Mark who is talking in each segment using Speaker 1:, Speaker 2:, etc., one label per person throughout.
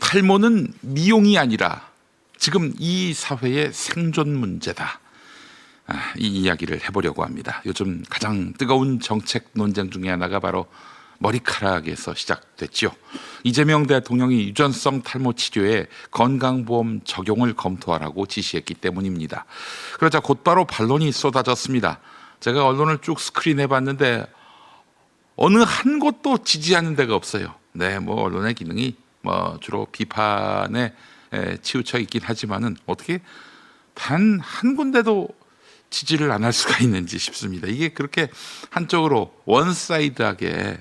Speaker 1: 탈모는 미용이 아니라 지금 이 사회의 생존 문제다. 이 이야기를 해보려고 합니다. 요즘 가장 뜨거운 정책 논쟁 중에 하나가 바로 머리카락에서 시작됐죠. 이재명 대통령이 유전성 탈모 치료에 건강보험 적용을 검토하라고 지시했기 때문입니다. 그러자 곧바로 반론이 쏟아졌습니다. 제가 언론을 쭉 스크린해봤는데 어느 한 곳도 지지하는 데가 없어요. 언론의 기능이 주로 비판에 치우쳐 있긴 하지만은 어떻게 단 한 군데도 지지를 안 할 수가 있는지 싶습니다. 이게 그렇게 한쪽으로 원사이드하게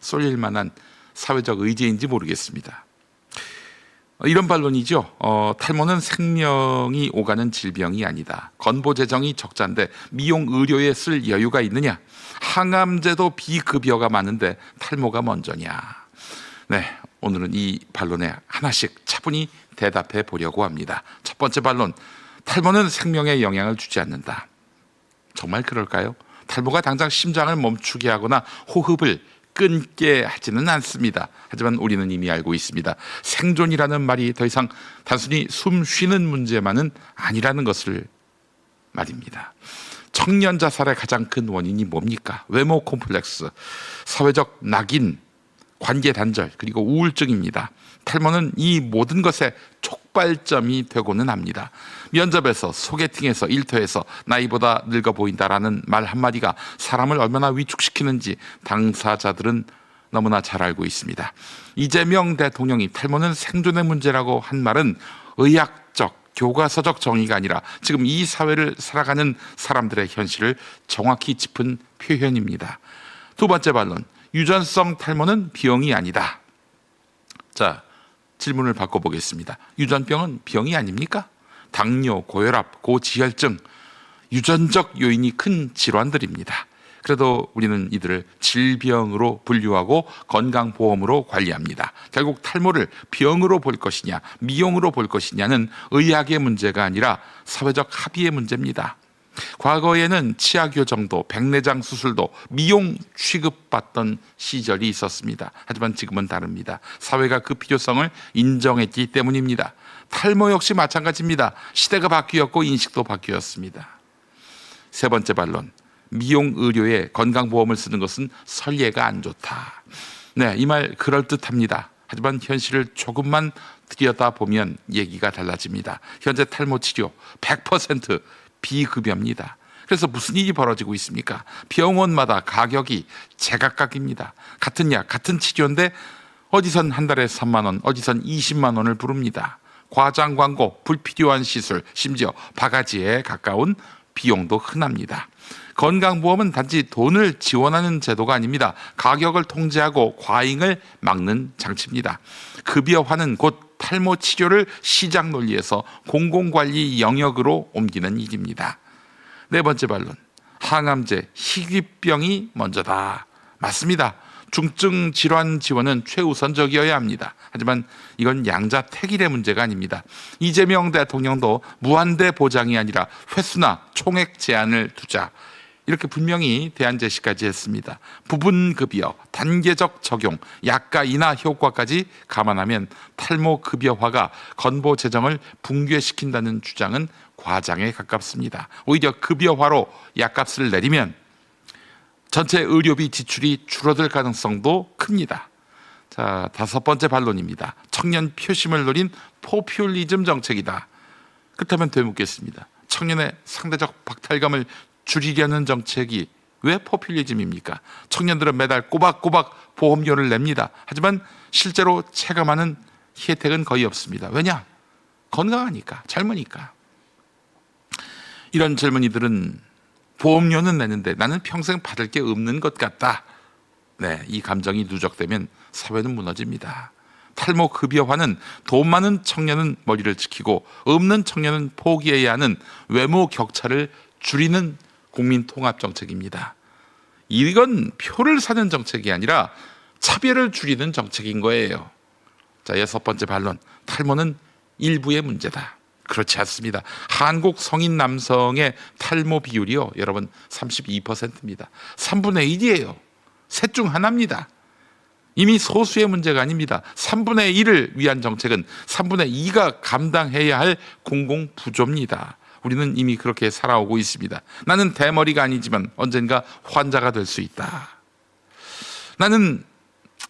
Speaker 1: 쏠릴 만한 사회적 의제인지 모르겠습니다. 이런 반론이죠. 탈모는 생명이 오가는 질병이 아니다. 건보 재정이 적자인데 미용 의료에 쓸 여유가 있느냐? 항암제도 비급여가 많은데 탈모가 먼저냐? 오늘은 이 반론에 하나씩 차분히 대답해 보려고 합니다. 첫 번째 반론, 탈모는 생명에 영향을 주지 않는다. 정말 그럴까요? 탈모가 당장 심장을 멈추게 하거나 호흡을 끊게 하지는 않습니다. 하지만 우리는 이미 알고 있습니다. 생존이라는 말이 더 이상 단순히 숨 쉬는 문제만은 아니라는 것을 말입니다. 청년 자살의 가장 큰 원인이 뭡니까? 외모 콤플렉스, 사회적 낙인, 관계 단절, 그리고 우울증입니다. 탈모는 이 모든 것의 촉발점이 되고는 합니다. 면접에서, 소개팅에서, 일터에서 나이보다 늙어 보인다라는 말 한마디가 사람을 얼마나 위축시키는지 당사자들은 너무나 잘 알고 있습니다. 이재명 대통령이 탈모는 생존의 문제라고 한 말은 의학적, 교과서적 정의가 아니라 지금 이 사회를 살아가는 사람들의 현실을 정확히 짚은 표현입니다. 두 번째 반론, 유전성 탈모는 병이 아니다. 자, 질문을 바꿔보겠습니다. 유전병은 병이 아닙니까? 당뇨, 고혈압, 고지혈증, 유전적 요인이 큰 질환들입니다. 그래도 우리는 이들을 질병으로 분류하고 건강보험으로 관리합니다. 결국 탈모를 병으로 볼 것이냐, 미용으로 볼 것이냐는 의학의 문제가 아니라 사회적 합의의 문제입니다. 과거에는 치아 교정도 백내장 수술도 미용 취급받던 시절이 있었습니다. 하지만 지금은 다릅니다. 사회가 그 필요성을 인정했기 때문입니다. 탈모 역시 마찬가지입니다. 시대가 바뀌었고 인식도 바뀌었습니다. 세 번째 반론, 미용 의료에 건강보험을 쓰는 것은 선례가 안 좋다. 이 말 그럴듯합니다. 하지만 현실을 조금만 들여다보면 얘기가 달라집니다. 현재 탈모 치료 100% 비급여입니다. 그래서 무슨 일이 벌어지고 있습니까? 병원마다 가격이 제각각입니다. 같은 약, 같은 치료인데 어디선 한 달에 3만 원, 어디선 20만 원을 부릅니다. 과장 광고, 불필요한 시술, 심지어 바가지에 가까운 비용도 흔합니다. 건강보험은 단지 돈을 지원하는 제도가 아닙니다. 가격을 통제하고 과잉을 막는 장치입니다. 급여화는 곧 탈모 치료를 시장 논리에서 공공관리 영역으로 옮기는 일입니다. 네 번째 반론, 항암제, 희귀병이 먼저다. 맞습니다. 중증 질환 지원은 최우선적이어야 합니다. 하지만 이건 양자택일의 문제가 아닙니다. 이재명 대통령도 무한대 보장이 아니라 횟수나 총액 제한을 두자, 이렇게 분명히 대안 제시까지 했습니다. 부분급여, 단계적 적용, 약가 인하 효과까지 감안하면 탈모 급여화가 건보 재정을 붕괴시킨다는 주장은 과장에 가깝습니다. 오히려 급여화로 약값을 내리면 전체 의료비 지출이 줄어들 가능성도 큽니다. 자, 다섯 번째 반론입니다. 청년 표심을 노린 포퓰리즘 정책이다. 그렇다면 되묻겠습니다. 청년의 상대적 박탈감을 줄이려는 정책이 왜 포퓰리즘입니까? 청년들은 매달 꼬박꼬박 보험료를 냅니다. 하지만 실제로 체감하는 혜택은 거의 없습니다. 왜냐? 건강하니까, 젊으니까. 이런 젊은이들은 보험료는 내는데 나는 평생 받을 게 없는 것 같다. 이 감정이 누적되면 사회는 무너집니다. 탈모 급여화는 돈 많은 청년은 머리를 지키고 없는 청년은 포기해야 하는 외모 격차를 줄이는 국민 통합 정책입니다. 이건 표를 사는 정책이 아니라 차별을 줄이는 정책인 거예요. 자, 여섯 번째 반론, 탈모는 일부의 문제다. 그렇지 않습니다. 한국 성인 남성의 탈모 비율이요, 여러분 32%입니다. 3분의 1이에요. 셋 중 하나입니다. 이미 소수의 문제가 아닙니다. 3분의 1을 위한 정책은 3분의 2가 감당해야 할 공공부조입니다. 우리는 이미 그렇게 살아오고 있습니다. 나는 대머리가 아니지만 언젠가 환자가 될 수 있다. 나는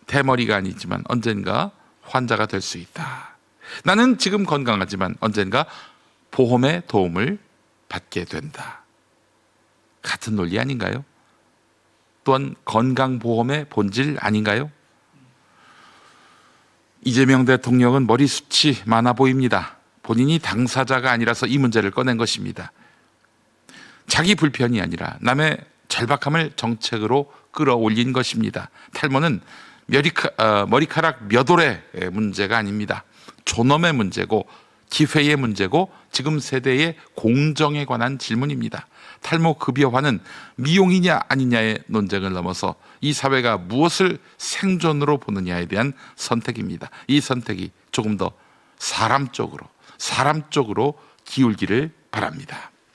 Speaker 1: 대머리가 아니지만 언젠가 환자가 될 수 있다. 나는 지금 건강하지만 언젠가 보험의 도움을 받게 된다. 같은 논리 아닌가요? 또한 건강보험의 본질 아닌가요? 이재명 대통령은 머리숱이 많아 보입니다. 본인이 당사자가 아니라서 이 문제를 꺼낸 것입니다. 자기 불편이 아니라 남의 절박함을 정책으로 끌어올린 것입니다. 탈모는 머리카락 몇 올의 문제가 아닙니다. 존엄의 문제고 기회의 문제고 지금 세대의 공정에 관한 질문입니다. 탈모 급여화는 미용이냐 아니냐의 논쟁을 넘어서 이 사회가 무엇을 생존으로 보느냐에 대한 선택입니다. 이 선택이 조금 더 사람 쪽으로 기울기를 바랍니다.